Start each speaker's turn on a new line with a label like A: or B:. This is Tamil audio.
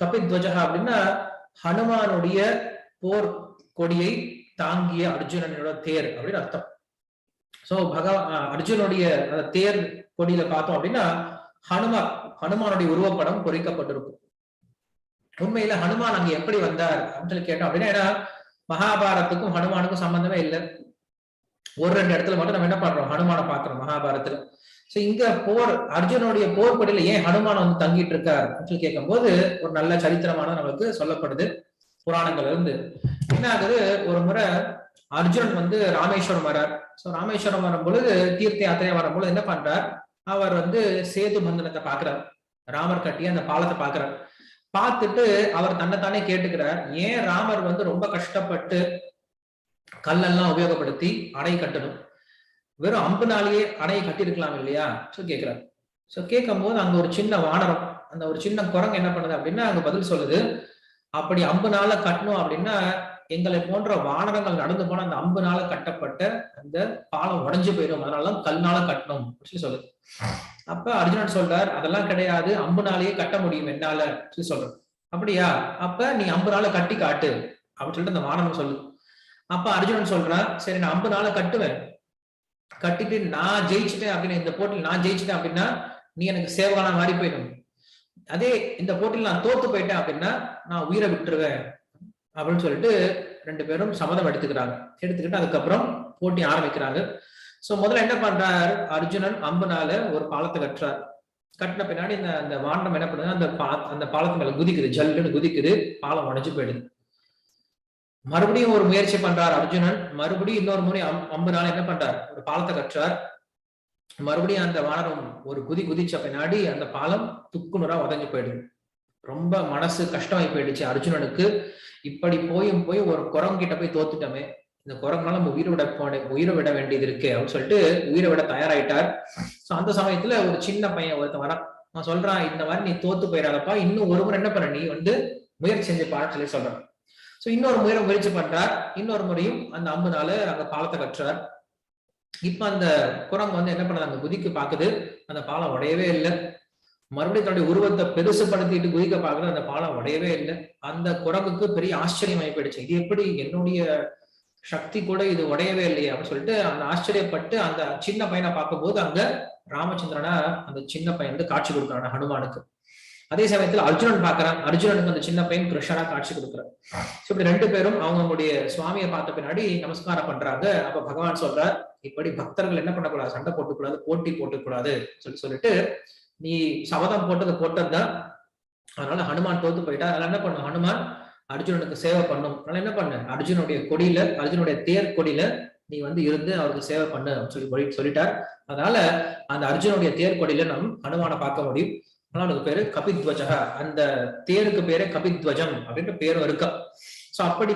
A: கபித்வஜா அப்படின்னா ஹனுமானுடைய போர் கொடியை தாங்கிய அர்ஜுனனோட தேர் அப்படின்னு அர்த்தம். சோ அர்ஜுனுடைய தேர் கொடியில பார்த்தோம் அப்படின்னா ஹனுமானுடைய உருவப்படம் பொறிக்கப்பட்டிருக்கும். உண்மையில ஹனுமான் அங்க எப்படி வந்தார் அப்படின்னு சொல்லி கேட்டோம் அப்படின்னா, ஏன்னா மகாபாரத்துக்கும் ஹனுமானுக்கும் சம்பந்தமே இல்லை. ஒரு ரெண்டு இடத்துல மட்டும் நம்ம என்ன பண்றோம், ஹனுமானை பாக்குறோம் மகாபாரத்துல. சோ இங்க அர்ஜுனுடைய போர்க்கொடியில ஏன் ஹனுமான் வந்து தங்கிட்டு இருக்கார் அப்படின்னு கேட்கும் போது ஒரு நல்ல சரித்திரமானது நமக்கு சொல்லப்படுது புராணங்கள்ல இருந்து. என்ன ஆகுது, ஒரு முறை அர்ஜுனன் வந்து ராமேஸ்வரம் வர்றார். சோ ராமேஸ்வரம் வரும் பொழுது தீர்த்த யாத்திரை வரும் பொழுது என்ன பண்றார், அவர் வந்து சேது பந்தனத்தை பாக்குறார், ராமர் கட்டிய அந்த பாலத்தை பாக்குறார். பார்த்துட்டு அவர் தன்னைத்தானே கேட்டுக்கிறார், ஏன் ராமர் வந்து ரொம்ப கஷ்டப்பட்டு கல்லெல்லாம் உபயோகப்படுத்தி அணை கட்டணும், வெறும் அம்புனாலேயே அணையை கட்டியிருக்கலாம் இல்லையா கேட்கிறார். சோ கேட்கும் போது அங்க ஒரு சின்ன வானரம், அந்த ஒரு சின்ன குரங்கு என்ன பண்ணுது அப்படின்னா அங்க பதில் சொல்லுது, அப்படி அம்புனால கட்டணும் அப்படின்னா எங்களை போன்ற வானரங்கள் நடந்து போன அந்த அம்புனால கட்டப்பட்ட அந்த பாலம் உடஞ்சு போயிடும், அதனாலதான் கல்னால கட்டணும் அப்படின்னு சொல்லுது. அப்ப அர்ஜுனன் சொல்றார், அதெல்லாம் கிடையாது, அம்புனாலேயே கட்ட முடியும் என்னால சொல்றேன். அப்படியா, அப்ப நீ அம்புனால கட்டி காட்டு அப்படின்னு சொல்லிட்டு அந்த வானரம் சொல்லு. அப்ப அர்ஜுனன் சொல்றான், சரி நான் அம்புனால கட்டுவேன், கட்டிட்டு நான் ஜெயிச்சுட்டேன் அப்படின்னு, இந்த போட்டியில் நான் ஜெயிச்சுட்டேன் அப்படின்னா நீ எனக்கு சேவகான மாறி போயிடும், அதே இந்த போட்டியில் நான் தோத்து போயிட்டேன் அப்படின்னா நான் உயிரை விட்டுருவேன் அப்படின்னு சொல்லிட்டு ரெண்டு பேரும் சம்மதம் எடுத்துக்கிட்டு அதுக்கப்புறம் போட்டி ஆரம்பிக்கிறாங்க. சோ முதல்ல என்ன பண்றாரு அர்ஜுனன், அம்புனால ஒரு பாலத்தை கட்டுறார். கட்டின பின்னாடி இந்த வாண்டம் என்ன பண்ணுது, அந்த பாலத்து மேல குதிக்குது, ஜல்லுன்னு குதிக்குது, பாலம் உடைஞ்சு போயிடுது. மறுபடியும் ஒரு முயற்சி பண்றார் அர்ஜுனன், மறுபடியும் இன்னொரு முறை அம்புனால என்ன பண்றார், ஒரு பாலத்தை கட்டுறார். மறுபடியும் அந்த வானரம் ஒரு குதிச்ச பின்னாடி அந்த பாலம் துக்குநூறா உதஞ்சு போயிடுது. ரொம்ப மனசு கஷ்டமாயி போயிடுச்சு அர்ஜுனனுக்கு. இப்படி போய் ஒரு குரங்கிட்ட போய் தோத்துட்டோமே, இந்த குரங்குனால நம்ம உயிரை விட வேண்டியது இருக்கு அப்படின்னு சொல்லிட்டு உயிரை விட தயாராயிட்டார். சோ அந்த சமயத்துல ஒரு சின்ன பையன் ஒருத்தன் வரான். நான் சொல்றான், இந்த மாதிரி நீ தோத்து போயிடாதப்பா, இன்னும் ஒரு முறை என்ன பண்ண, நீ வந்து முயற்சி செஞ்சு பாரு சொல்றான். சோ இன்னொரு முயற்சி பண்றார். இன்னொரு முறையும் அந்த அம்புனால அங்க பாலத்தை கட்டுறார். இப்ப அந்த குரங்கு வந்து என்ன பண்ணது, அங்க குதிக்க பாக்குது, அந்த பாலம் உடையவே இல்லை. மறுபடியும் தன்னுடைய உருவத்தை பெருசுப்படுத்திட்டு குதிக்க பாக்குறது, அந்த பாலம் உடையவே இல்லை. அந்த குரங்குக்கு பெரிய ஆச்சரியமாயி போயிடுச்சு, இது எப்படி என்னுடைய சக்தி கூட இது உடையவே இல்லையே அப்படின்னு சொல்லிட்டு அந்த ஆச்சரியப்பட்டு அந்த சின்ன பையனை பார்க்கும்போது அங்க ராமச்சந்திரனா அந்த சின்ன பையன் வந்து காட்சி கொடுக்குறான் ஹனுமானுக்கு. அதே சமயத்துல அர்ஜுனன் பாக்குறான், அர்ஜுனனுக்கு அந்த சின்ன பையன் கிருஷ்ணனா காட்சி கொடுக்குறான். இப்படி ரெண்டு பேரும் அவங்களுடைய சுவாமியை பார்த்த பின்னாடி நமஸ்காரம் பண்றாங்க. அப்ப பகவான் சொல்றார், இப்படி பக்தர்கள் என்ன பண்ணக்கூடாது, சண்டை போட்டுக்கூடாது, போட்டி போட்டுக்கூடாது சொல்லிட்டு நீ சபதம் போட்டதுதான், அதனால ஹனுமான் தோத்து போயிட்டா, அதனால என்ன பண்ணும், ஹனுமான் அர்ஜுனனுக்கு சேவை பண்ணும், அதனால என்ன பண்ணு, அர்ஜுனுடைய தேர் கொடியில நீ வந்து இருந்து அவருக்கு சேவை பண்ணு அப்படின்னு சொல்லிட்டார். அதனால அந்த அர்ஜுனுடைய தேர் கொடியில நம் ஹனுமானை பார்க்க முடியும். அதனால அதுக்கு பேரு கபித்வஜா, அந்த தேருக்கு பேரு கபித்வஜம் அப்படின்ற பேரும் இருக்கா. சோ அப்படி